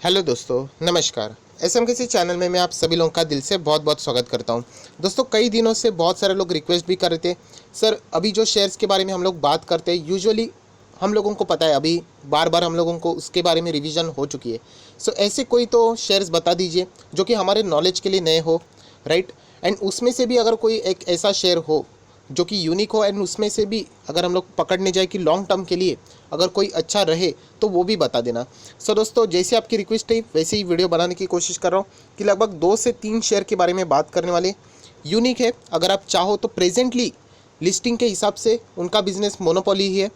Hello दोस्तों, नमस्कार। SMKC channel में मैं आप सभी लोगों का दिल से बहुत बहुत स्वागत करता हूं। दोस्तों, कई दिनों से बहुत सारे लोग रिक्वेस्ट भी कर रहे थे, सर अभी जो शेयर्स के बारे में हम लोग बात करते हैं यूजुअली हम लोगों को पता है, अभी बार बार हम लोगों को उसके बारे में रिवीजन हो चुकी है। सो ऐसे कोई तो शेयर्स बता दीजिए जो कि हमारे नॉलेज के लिए नए हो, राइट। एंड उसमें से भी अगर कोई एक ऐसा शेयर हो जो कि यूनिक हो, एंड उसमें से भी अगर हम लोग पकड़ने जाए कि लॉन्ग टर्म के लिए अगर कोई अच्छा रहे तो वो भी बता देना। सो दोस्तों, जैसे आपकी रिक्वेस्ट है वैसे ही वीडियो बनाने की कोशिश कर रहा हूँ कि लगभग 2 से 3 शेयर के बारे में बात करने वाले। यूनिक है, अगर आप चाहो तो प्रेजेंटली लिस्टिंग के हिसाब से उनका बिजनेस मोनोपोली ही है।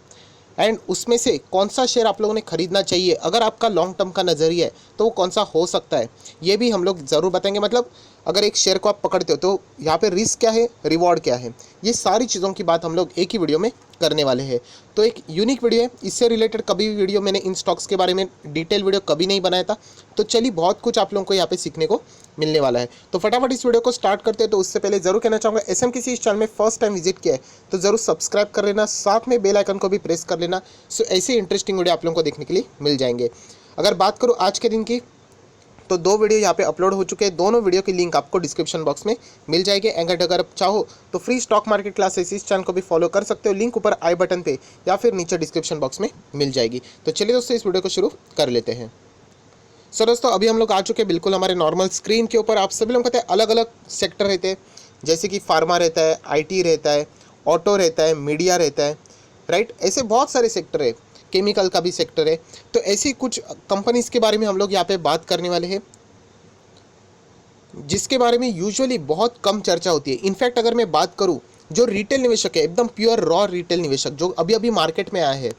एंड उसमें से कौन सा शेयर आप लोगों ने खरीदना चाहिए अगर आपका लॉन्ग टर्म का नज़रिया है तो वो कौन सा हो सकता है, ये भी हम लोग ज़रूर बताएंगे। मतलब अगर एक शेयर को आप पकड़ते हो तो यहाँ पे रिस्क क्या है, रिवॉर्ड क्या है, ये सारी चीज़ों की बात हम लोग एक ही वीडियो में करने वाले हैं। तो एक यूनिक वीडियो है, इससे रिलेटेड कभी भी वीडियो मैंने इन स्टॉक्स के बारे में डिटेल वीडियो कभी नहीं बनाया था। तो चलिए, बहुत कुछ आप लोगों को यहाँ पे सीखने को मिलने वाला है। तो फटाफट इस वीडियो को स्टार्ट करते हैं। तो उससे पहले ज़रूर कहना चाहूँगा, एसएमकेसी इस चैनल में फर्स्ट टाइम विजिट किया है तो ज़रूर सब्सक्राइब कर लेना, साथ में बेल आइकन को भी प्रेस कर लेना। सो ऐसे इंटरेस्टिंग वीडियो आप लोगों को देखने के लिए मिल जाएंगे। अगर बात करूँ आज के दिन की, तो 2 वीडियो यहाँ पे अपलोड हो चुके हैं। दोनों वीडियो की लिंक आपको डिस्क्रिप्शन बॉक्स में मिल जाएगी। अगर आप चाहो तो फ्री स्टॉक मार्केट क्लासेस इस चैनल को भी फॉलो कर सकते हो, लिंक ऊपर आई बटन पे या फिर नीचे डिस्क्रिप्शन बॉक्स में मिल जाएगी। तो चलिए दोस्तों, इस वीडियो को शुरू कर लेते हैं। सो दोस्तों, अभी हम लोग आ चुके हैं बिल्कुल हमारे नॉर्मल स्क्रीन के ऊपर। आप सभी लोग कहते हैं अलग अलग सेक्टर रहते हैं, जैसे कि फार्मा रहता है, आईटी रहता है, ऑटो रहता है, मीडिया रहता है, राइट। ऐसे बहुत सारे सेक्टर है, केमिकल का भी सेक्टर है। तो ऐसी कुछ कंपनीज के बारे में हम लोग यहाँ पे बात करने वाले हैं जिसके बारे में यूजुअली बहुत कम चर्चा होती है। इनफैक्ट अगर मैं बात करूं, जो रिटेल निवेशक है, एकदम प्योर रॉ रिटेल निवेशक जो अभी अभी मार्केट में आया है,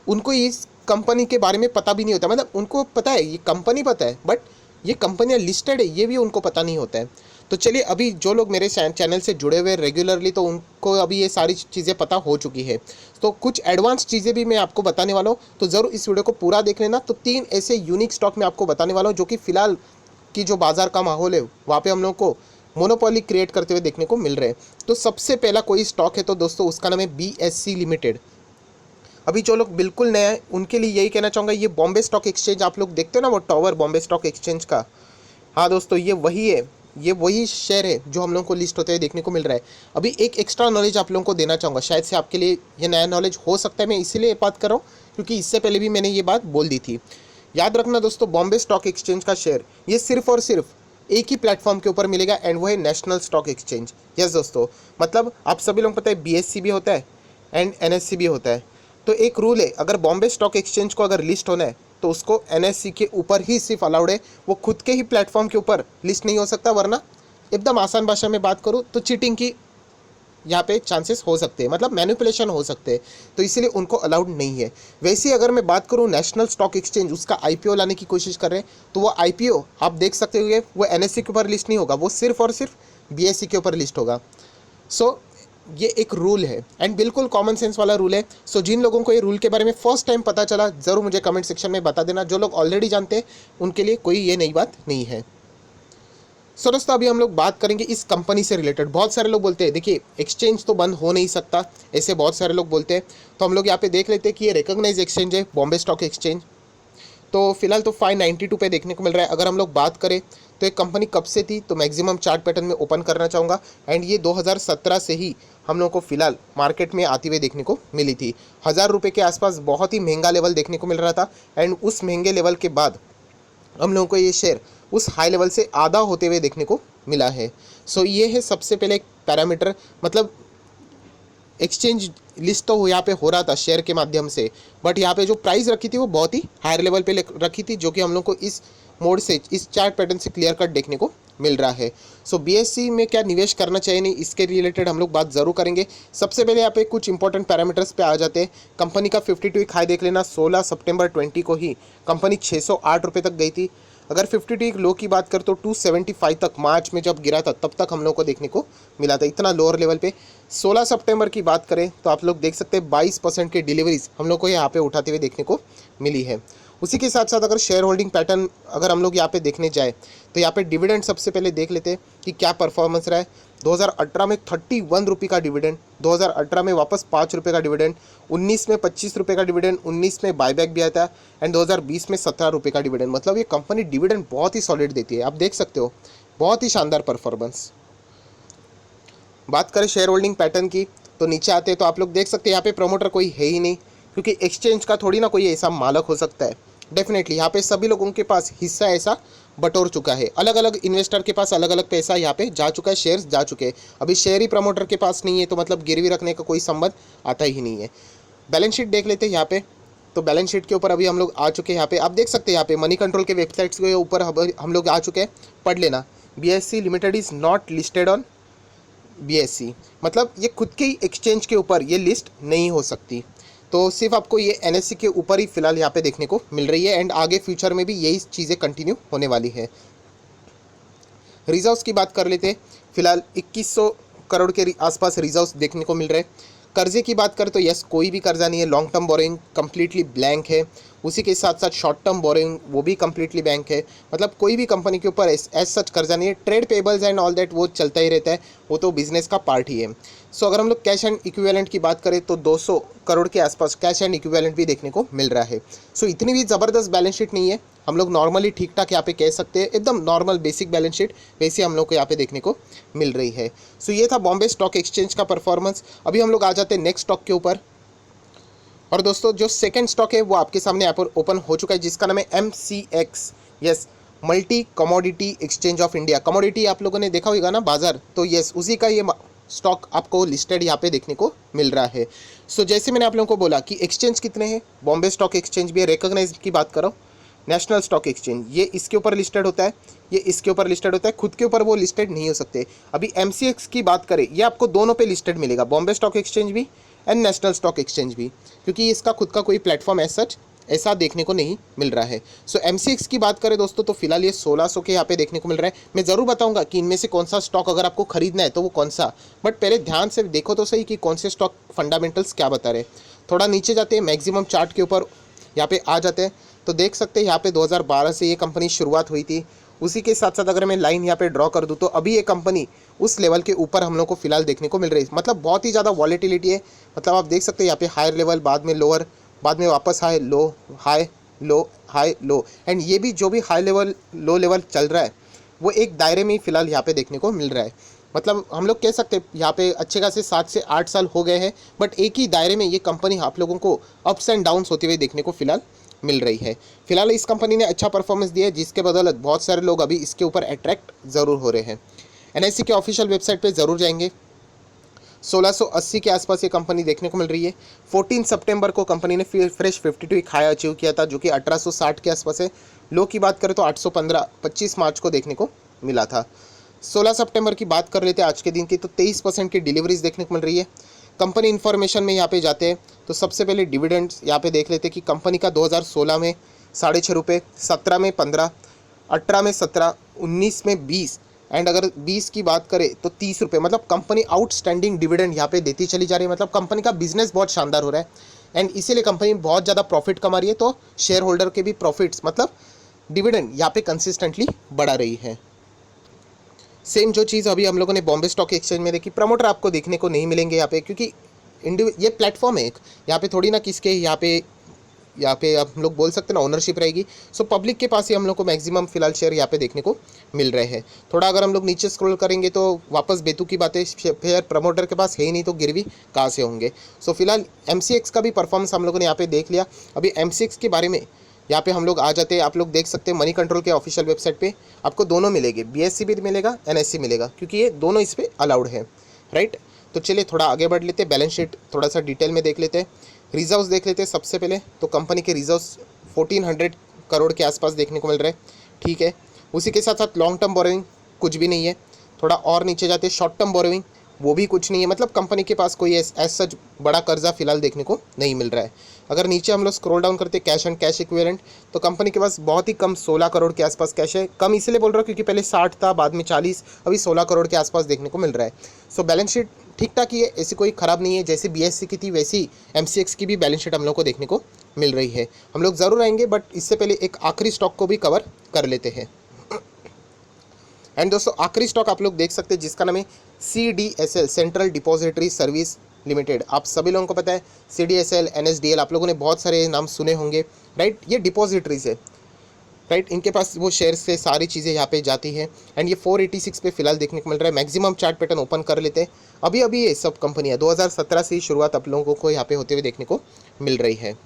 उनको इस कंपनी के बारे में पता भी नहीं होता। मतलब उनको पता है, ये कंपनी पता है, बट ये कंपनियां लिस्टेड है ये भी उनको पता नहीं होता है। तो चलिए, अभी जो लोग मेरे चैनल से जुड़े हुए रेगुलरली, तो उनको अभी ये सारी चीज़ें पता हो चुकी है। तो कुछ एडवांस चीज़ें भी मैं आपको बताने वाला हूँ, तो ज़रूर इस वीडियो को पूरा देख लेना। तो 3 ऐसे यूनिक स्टॉक मैं आपको बताने वाला हूँ जो कि फ़िलहाल की जो बाज़ार का माहौल है वहाँ पे हम लोग को मोनोपोली क्रिएट करते हुए देखने को मिल रहे हैं। तो सबसे पहला कोई स्टॉक है तो दोस्तों उसका नाम है BSC लिमिटेड। अभी जो लोग बिल्कुल नए हैं उनके लिए यही कहना चाहूँगा, ये बॉम्बे स्टॉक एक्सचेंज आप लोग देखते हो ना, वो टावर बॉम्बे स्टॉक एक्सचेंज का। हाँ दोस्तों, ये वही है, ये वही शेयर है जो हम लोगों को लिस्ट होते हुए देखने को मिल रहा है। अभी एक एक्स्ट्रा नॉलेज आप लोगों को देना चाहूँगा, शायद से आपके लिए ये नया नॉलेज हो सकता है। मैं इसीलिए बात कर रहा हूँ क्योंकि इससे पहले भी मैंने ये बात बोल दी थी। याद रखना दोस्तों, बॉम्बे स्टॉक एक्सचेंज का शेयर ये सिर्फ और सिर्फ एक ही प्लेटफॉर्म के ऊपर मिलेगा, एंड वो है नेशनल स्टॉक एक्सचेंज। यस दोस्तों, मतलब आप सभी लोग पता है BSC भी होता है एंड NSE भी होता है। तो एक रूल है, अगर बॉम्बे स्टॉक एक्सचेंज को अगर लिस्ट होना है तो उसको NSE के ऊपर ही सिर्फ अलाउड है, वो खुद के ही प्लेटफॉर्म के ऊपर लिस्ट नहीं हो सकता। वरना एकदम आसान भाषा में बात करूँ तो चीटिंग की यहाँ पे चांसेस हो सकते हैं, मतलब मैनिपुलेशन हो सकते हैं। तो इसीलिए उनको अलाउड नहीं है। वैसे ही अगर मैं बात करूँ नेशनल स्टॉक एक्सचेंज, उसका IPO लाने की कोशिश कर रहे हैं, तो वो IPO आप देख सकते हो वो NSE के ऊपर लिस्ट नहीं होगा, वो सिर्फ और सिर्फ BSE के ऊपर लिस्ट होगा। सो ये एक रूल है एंड बिल्कुल कॉमन सेंस वाला रूल है। सो जिन लोगों को ये रूल के बारे में फर्स्ट टाइम पता चला, ज़रूर मुझे कमेंट सेक्शन में बता देना। जो लोग ऑलरेडी जानते हैं उनके लिए कोई ये नई बात नहीं है। सो दोस्तों, अभी हम लोग बात करेंगे इस कंपनी से रिलेटेड। बहुत सारे लोग बोलते हैं देखिए एक्सचेंज तो बंद हो नहीं सकता, ऐसे बहुत सारे लोग बोलते हैं। तो हम लोग यहाँ पे देख लेते हैं कि ये रिकॉग्नाइज एक्सचेंज है बॉम्बे स्टॉक एक्सचेंज। तो फिलहाल तो 592 पे देखने को मिल रहा है। अगर हम लोग बात करें तो एक कंपनी कब से थी, तो मैक्सिमम चार्ट पैटर्न में ओपन करना चाहूँगा। एंड ये 2017 से ही हम लोग को फिलहाल मार्केट में आती हुई देखने को मिली थी। 1000 रुपये के आसपास बहुत ही महंगा लेवल देखने को मिल रहा था। एंड उस महंगे लेवल के बाद हम लोगों को ये शेयर उस हाई लेवल से आधा होते हुए देखने को मिला है। सो ये है सबसे पहले एक पैरामीटर। मतलब एक्सचेंज लिस्ट तो यहाँ पे हो रहा था शेयर के माध्यम से, बट यहाँ पे जो प्राइस रखी थी वो बहुत ही हायर लेवल पे रखी थी, जो कि हम लोग को इस मोड से, इस चार्ट पैटर्न से क्लियर कट देखने को मिल रहा है। सो BSC में क्या निवेश करना चाहिए नहीं, इसके रिलेटेड हम लोग बात ज़रूर करेंगे। सबसे पहले यहाँ पे कुछ इंपॉर्टेंट पैरामीटर्स पे आ जाते हैं। कंपनी का 52 वीक हाई देख लेना, 16 सितंबर 20 को ही कंपनी 608 रुपये तक गई थी। अगर 52 वीक लो की बात करें तो 275 तक मार्च में जब गिरा था तब तक हम लोग को देखने को मिला था, इतना लोअर लेवल पे। 16 सितंबर की बात करें तो आप लोग देख सकते हैं 22% की डिलीवरीज हम लोग को यहाँ पे उठाते हुए देखने को मिली है। उसी के साथ साथ अगर शेयर होल्डिंग पैटर्न अगर हम लोग यहाँ पे देखने जाए तो यहाँ पे डिविडेंड सबसे पहले देख लेते हैं कि क्या परफॉर्मेंस रहा है। 2018 में 31 रुपये का डिविडेंड, 2018 में वापस 5 रुपये का डिविडेंड, 19 में 25 रुपये का डिविडेंड, 19 में बायबैक भी आता है एंड 2020 में 17 रुपये का डिविडेंड। मतलब ये कंपनी डिविडेंड बहुत ही सॉलिड देती है, आप देख सकते हो, बहुत ही शानदार परफॉर्मेंस। बात करें शेयर होल्डिंग पैटर्न की तो नीचे आते हैं तो आप लोग देख सकते हैं यहाँ पे प्रमोटर कोई है ही नहीं, क्योंकि एक्सचेंज का थोड़ी ना कोई ऐसा मालक हो सकता है। डेफिनेटली यहाँ पे सभी लोगों के पास हिस्सा ऐसा बटोर चुका है, अलग अलग इन्वेस्टर के पास अलग अलग पैसा यहाँ पे जा चुका है, शेयर्स जा चुके हैं। अभी शेयर ही प्रमोटर के पास नहीं है तो मतलब गिरवी रखने का कोई संबंध आता ही नहीं है। बैलेंस शीट देख लेते हैं यहाँ पे, तो बैलेंस शीट के ऊपर अभी हम लोग आ चुके हैं। यहाँ पे आप देख सकते हैं, यहाँ पे मनी कंट्रोल के वेबसाइट्स के ऊपर हम लोग आ चुके हैं, पढ़ लेना। BSE limited is not listed on BSE, मतलब ये खुद के ही एक्सचेंज के ऊपर ये लिस्ट नहीं हो सकती, तो सिर्फ आपको ये NSE के ऊपर ही फिलहाल यहाँ पे देखने को मिल रही है एंड आगे फ्यूचर में भी यही चीज़ें कंटिन्यू होने वाली है। रिजर्व्स की बात कर लेते हैं, फिलहाल 2100 करोड़ के आसपास रिजर्व्स देखने को मिल रहे हैं। कर्जे की बात करें तो यस, कोई भी कर्जा नहीं है, long term borrowing completely blank है, उसी के साथ साथ शॉर्ट टर्म बोरिंग वो भी कम्प्लीटली ब्लैंक है, मतलब कोई भी कंपनी के ऊपर एज सच कर्जा नहीं है। Trade payables and all that वो चलता ही रहता है, वो तो बिजनेस का पार्ट ही है। सो अगर हम लोग कैश एंड इक्विवेलेंट की बात करें तो 200 करोड़ के आसपास कैश एंड इक्विवेलेंट भी देखने को मिल रहा है। सो इतनी भी ज़बरदस्त बैलेंस शीट नहीं है, हम लोग नॉर्मली ठीक ठाक यहाँ पे कह सकते हैं, एकदम नॉर्मल बेसिक बैलेंस शीट वैसे हम लोग को यहाँ पे देखने को मिल रही है। सो ये था बॉम्बे स्टॉक एक्सचेंज का परफॉर्मेंस। अभी हम लोग आ जाते हैं नेक्स्ट स्टॉक के ऊपर, और दोस्तों जो सेकंड स्टॉक है वो आपके सामने यहाँ पर ओपन हो चुका है, जिसका नाम है MCX, yes, multi commodity exchange of India. Commodity आप लोगों ने देखा होगा ना बाजार, तो यस उसी का ये स्टॉक आपको लिस्टेड यहाँ पे देखने को मिल रहा है। सो जैसे मैंने आप लोगों को बोला कि एक्सचेंज कितने हैं, बॉम्बे स्टॉक एक्सचेंज भी है, रिकॉग्नाइज की बात करो, नेशनल स्टॉक एक्सचेंज ये इसके ऊपर लिस्टेड होता है, ये इसके ऊपर लिस्टेड होता है, खुद के ऊपर वो लिस्टेड नहीं हो सकते। अभी MCX की बात करें, ये आपको दोनों पे लिस्टेड मिलेगा, बॉम्बे स्टॉक एक्सचेंज भी एंड नेशनल स्टॉक एक्सचेंज भी, क्योंकि इसका खुद का कोई प्लेटफॉर्म एज सच ऐसा देखने को नहीं मिल रहा है। सो MCX की बात करें दोस्तों तो फिलहाल ये 1600 के यहाँ पे देखने को मिल रहा है। मैं ज़रूर बताऊंगा कि इनमें से कौन सा स्टॉक अगर आपको खरीदना है तो वो कौन सा, बट पहले ध्यान से देखो तो सही कि कौन से स्टॉक फंडामेंटल्स क्या बता रहे हैं। थोड़ा नीचे जाते हैं, मैक्सिमम चार्ट के ऊपर यहाँ पे आ जाते हैं तो देख सकते हैं यहाँ पे 2012 से ये कंपनी शुरुआत हुई थी। उसी के साथ साथ अगर मैं लाइन यहाँ पे ड्रॉ कर दूँ तो अभी ये कंपनी उस लेवल के ऊपर हम लोग को फिलहाल देखने को मिल रही है, मतलब बहुत ही ज़्यादा वॉलेटिलिटी है। मतलब आप देख सकते हैं यहाँ पे हायर लेवल, बाद में लोअर, बाद में वापस high low, high low, high low, and ये भी जो भी हाई लेवल लो लेवल चल रहा है वो एक दायरे में ही फिलहाल यहाँ पे देखने को मिल रहा है। मतलब हम लोग कह सकते हैं यहाँ पे अच्छे खासे 7 से 8 साल हो गए हैं, बट एक ही दायरे में ये कंपनी आप लोगों को अप्स एंड डाउन्स होते हुए देखने को फिलहाल मिल रही है। फिलहाल इस कंपनी ने अच्छा परफॉर्मेंस दिया है, जिसके बदौलत बहुत सारे लोग अभी इसके ऊपर अट्रैक्ट ज़रूर हो रहे हैं। NSE के ऑफिशियल वेबसाइट पे ज़रूर जाएंगे, 1680 के आसपास ये कंपनी देखने को मिल रही है। 14 सितंबर को कंपनी ने फिर फ्रेश 52 हाई अचीव किया था, जो कि 1860 के आसपास है। लो की बात करें तो 815 25 मार्च को देखने को मिला था। 16 सितंबर की बात कर लेते हैं आज के दिन की, तो 23% की डिलीवरीज देखने को मिल रही है। कंपनी इन्फॉर्मेशन में यहाँ पे जाते हैं तो सबसे पहले डिविडेंड्स यहाँ पे देख लेते हैं कि कंपनी का 2016 में 6.5 रुपये, 17 में 15, 18 में 17, 19 में 20 एंड अगर 20 की बात करें तो 30 रुपये। मतलब कंपनी आउटस्टैंडिंग डिविडेंड यहाँ पे देती चली जा रही है। मतलब कंपनी का बिजनेस बहुत शानदार हो रहा है एंड इसीलिए कंपनी बहुत ज़्यादा प्रॉफिट कमा रही है, तो शेयर होल्डर के भी प्रॉफिट्स मतलब डिविडेंड यहाँ पे कंसिस्टेंटली बढ़ा रही है। सेम जो चीज़ अभी हम लोगों ने बॉम्बे स्टॉक एक्सचेंज में देखी, प्रमोटर आपको देखने को नहीं मिलेंगे यहाँ पे, क्योंकि ये प्लेटफॉर्म है एक, यहाँ पे थोड़ी ना किसके यहाँ पे हम लोग बोल सकते हैं ना ओनरशिप रहेगी। सो पब्लिक के पास ही हम लोग को मैक्सिमम फिलहाल शेयर यहाँ पे देखने को मिल रहे हैं। थोड़ा अगर हम लोग नीचे स्क्रॉल करेंगे तो वापस बेतु की बातें, शेयर प्रमोटर के पास है ही नहीं तो गिरवी कहाँ से होंगे। सो फिलहाल MCX का भी परफॉर्मेंस हम लोगों ने यहाँ पे देख लिया। अभी MCX के बारे में यहाँ पे हम लोग आ जाते हैं। आप लोग देख सकते हैं मनी कंट्रोल के ऑफिशियल वेबसाइट पे आपको दोनों मिलेंगे, BSE भी मिलेगा, NSE मिलेगा, क्योंकि ये दोनों इस पर अलाउड है, राइट। तो चलिए थोड़ा आगे बढ़ लेते हैं, बैलेंस शीट थोड़ा सा डिटेल में देख लेते हैं। रिजर्व्स देख लेते हैं सबसे पहले, तो कंपनी के रिजर्व्स 1400 करोड़ के आसपास देखने को मिल रहे हैं, ठीक है। उसी के साथ साथ लॉन्ग टर्म बोरोइंग कुछ भी नहीं है। थोड़ा और नीचे जाते हैं, शॉर्ट टर्म बोरोइंग वो भी कुछ नहीं है। मतलब कंपनी के पास कोई एज सच बड़ा कर्जा फिलहाल देखने को नहीं मिल रहा है। अगर नीचे हम लोग स्क्रॉल डाउन करते हैं कैश एंड कैश इक्विवेलेंट, तो कंपनी के पास बहुत ही कम 16 करोड़ के आसपास कैश है। कम इसलिए बोल रहा हूँ क्योंकि पहले 60 था, बाद में 40, अभी 16 करोड़ के आसपास देखने को मिल रहा है। सो बैलेंस शीट ठीक ठाक ही है, ऐसी कोई ख़राब नहीं है। जैसे BSE की थी वैसी MCX की भी बैलेंस शीट हम लोग को देखने को मिल रही है। हम लोग ज़रूर आएंगे, बट इससे पहले एक आखिरी स्टॉक को भी कवर कर लेते हैं। एंड दोस्तों आखिरी स्टॉक आप लोग देख सकते हैं जिसका नाम है CDSL, central depository service limited. आप सभी लोगों को पता है CDSL, NSDL, आप लोगों ने बहुत सारे नाम सुने होंगे, राइट। ये डिपॉजिटरीज है, राइट। इनके पास वो शेयर से सारी चीज़ें यहाँ पे जाती है एंड ये 486 पे फिलहाल देखने को मिल रहा है। मैक्सिमम चार्ट पैटर्न ओपन कर लेते हैं। अभी अभी ये सब कंपनियाँ 2017 से ही शुरुआत आप लोगों को यहाँ पे होते हुए देखने को मिल रही है।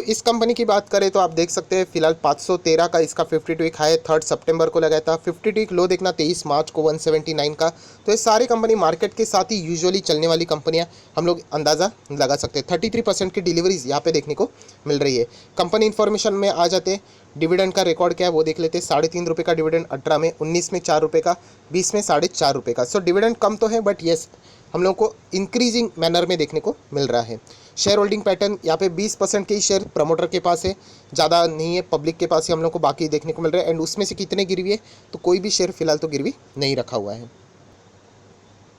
इस कंपनी की बात करें तो आप देख सकते हैं फिलहाल 513 का इसका 52 वीक हाई 3 सितंबर को लगाया था। 52 वीक लो देखना 23 मार्च को 179 का। तो ये सारी कंपनी मार्केट के साथ ही यूजुअली चलने वाली कंपनियां हम लोग अंदाज़ा लगा सकते हैं। 33% की डिलीवरीज यहाँ पे देखने को मिल रही है। कंपनी इन्फॉर्मेशन में आ जाते हैं। डिविडेंड का रिकॉर्ड क्या है वो देख लेते हैं। 3.5 रुपये का डिविडेंड 18 में, 19 में 4 रुपये का, 20 में 4.5 रुपये का। डिविडेंड कम तो है बट येस हम लोग को इंक्रीजिंग मैनर में देखने को मिल रहा है। शेयर होल्डिंग पैटर्न यहाँ पे 20% के ही शेयर प्रमोटर के पास है, ज़्यादा नहीं है। पब्लिक के पास ही हम लोग को बाकी देखने को मिल रहा है। एंड उसमें से कितने गिरवी है तो कोई भी शेयर फिलहाल तो गिरवी नहीं रखा हुआ है।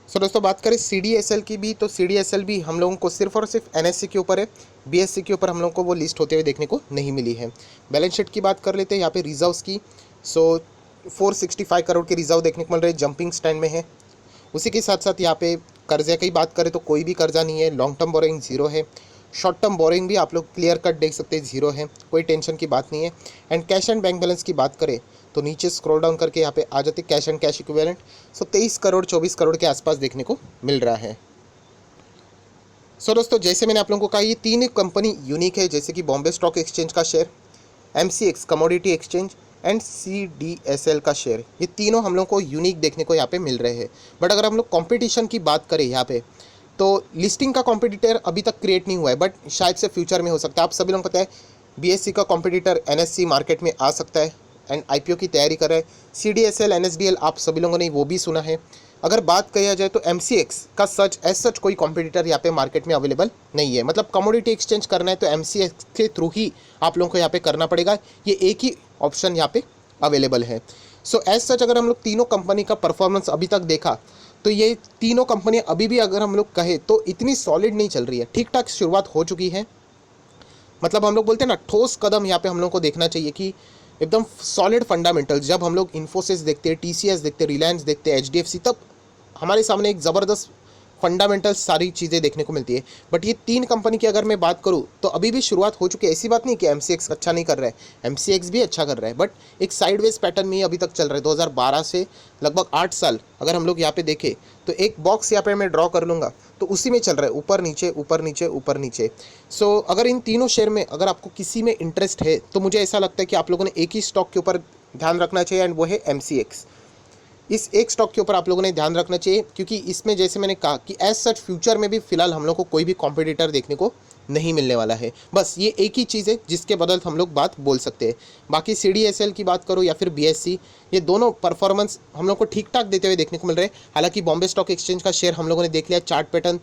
दोस्तों बात करें CDSL की भी, तो CDSL भी हम लोगों को सिर्फ और सिर्फ NSE के ऊपर है, BSE के ऊपर हम लोग को वो लिस्ट होते हुए देखने को नहीं मिली है। बैलेंस शीट की बात कर लेते हैं यहाँ पे रिजर्व्स की। 465 करोड़ के रिजर्व देखने को मिल रहे हैं, जंपिंग स्टैंड में है। उसी के साथ साथ यहाँ पे कर्जे की बात करें तो कोई भी कर्जा नहीं है। लॉन्ग टर्म बोरिंग जीरो है। शॉर्ट टर्म बोरिंग भी आप लोग क्लियर कट देख सकते हैं, जीरो है, कोई टेंशन की बात नहीं है। And cash and bank balance की बात करें तो नीचे स्क्रॉल डाउन करके यहाँ पे आ जाते cash and cash equivalent. 23 crore 24 crore के आसपास देखने को मिल रहा है। दोस्तों जैसे मैंने आप लोगों को कहा ये तीन कंपनी यूनिक है, जैसे कि बॉम्बे स्टॉक एक्सचेंज का share, MCX commodity exchange and CDSL का शेयर। ये तीनों हम लोग को यूनिक देखने को यहाँ पे मिल रहे हैं। बट अगर हम लोग कंपटीशन की बात करें यहाँ पे तो लिस्टिंग का कॉम्पिटिटर अभी तक क्रिएट नहीं हुआ है, बट शायद से फ्यूचर में हो सकता है। आप सभी लोगों को पता है BSE का कॉम्पिटिटर NSE मार्केट में आ सकता है एंड IPO की तैयारी कर रहा है। CDSL, NSDL आप सभी लोगों ने वो भी सुना है। अगर बात किया जाए तो MCX का सच कोई कॉम्पिटिटर यहाँ पे मार्केट में अवेलेबल नहीं है। मतलब कमोडिटी एक्सचेंज करना है तो MCX के थ्रू ही आप लोगों को यहाँ पे करना पड़ेगा। ये एक ही ऑप्शन यहाँ पे अवेलेबल है। एज सच अगर हम लोग तीनों कंपनी का परफॉर्मेंस अभी तक देखा तो ये तीनों कंपनियां अभी भी अगर हम लोग कहें तो इतनी सॉलिड नहीं चल रही है। ठीक ठाक शुरुआत हो चुकी है, मतलब हम लोग बोलते हैं ना ठोस कदम यहाँ पे हम लोग को देखना चाहिए कि एकदम सॉलिड फंडामेंटल्स। जब हम लोग इन्फोसिस देखते हैं, TCS देखते हैं, रिलायंस देखते हैं, HDFC, तब हमारे सामने एक ज़बरदस्त फंडामेंटल सारी चीज़ें देखने को मिलती है। बट ये तीन कंपनी की अगर मैं बात करूँ तो अभी भी शुरुआत हो चुकी है। ऐसी बात नहीं कि MCX अच्छा नहीं कर रहा है, MCX भी अच्छा कर रहा है, बट एक साइडवेज पैटर्न में ही अभी तक चल रहा है। 2012 से लगभग 8 साल अगर हम लोग यहाँ पे देखें तो एक बॉक्स यहाँ पे मैं ड्रॉ कर लूँगा तो उसी में चल रहा है, ऊपर नीचे ऊपर नीचे ऊपर नीचे। अगर इन तीनों शेयर में अगर आपको किसी में इंटरेस्ट है तो मुझे ऐसा लगता है कि आप लोगों ने एक ही स्टॉक के ऊपर ध्यान रखना चाहिए एंड वो है MCX। इस एक स्टॉक के ऊपर आप लोगों ने ध्यान रखना चाहिए क्योंकि इसमें जैसे मैंने कहा कि एज सच फ्यूचर में भी फिलहाल हम लोग को कोई भी कॉम्पिटिटर देखने को नहीं मिलने वाला है। बस ये एक ही चीज़ है जिसके बदल हम लोग बात बोल सकते हैं। बाकी CDSL की बात करो या फिर BSE, ये दोनों परफॉर्मेंस हम लोग को ठीक ठाक देते हुए देखने को मिल रहे हैं। हालांकि बॉम्बे स्टॉक एक्सचेंज का शेयर हम लोगों ने देख लिया, चार्ट पैटर्न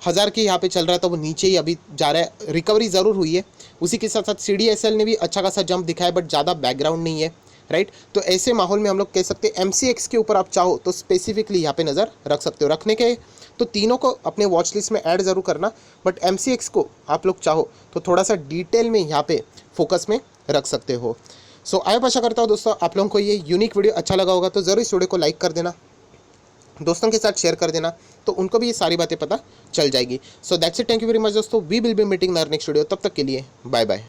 1000 के यहाँ पे चल रहा था, वो नीचे ही अभी जा रहा है। रिकवरी ज़रूर हुई है। उसी के साथ साथ CDSL ने भी अच्छा खासा जंप दिखाया बट ज़्यादा बैकग्राउंड नहीं है, राइट। तो ऐसे माहौल में हम लोग कह सकते हैं MCX के ऊपर आप चाहो तो स्पेसिफिकली यहाँ पे नज़र रख सकते हो। रखने के तो तीनों को अपने वॉच लिस्ट में ऐड ज़रूर करना, बट MCX को आप लोग चाहो तो थोड़ा सा डिटेल में यहाँ पे फोकस में रख सकते हो। आई आशा करता हूँ दोस्तों आप लोगों को ये यूनिक वीडियो अच्छा लगा होगा, तो ज़रूर इस वीडियो को लाइक कर देना, दोस्तों के साथ शेयर कर देना, तो उनको भी ये सारी बातें पता चल जाएगी। That's it, thank you very much दोस्तों। We will be meeting in our next video. तब तक के लिए बाय बाय।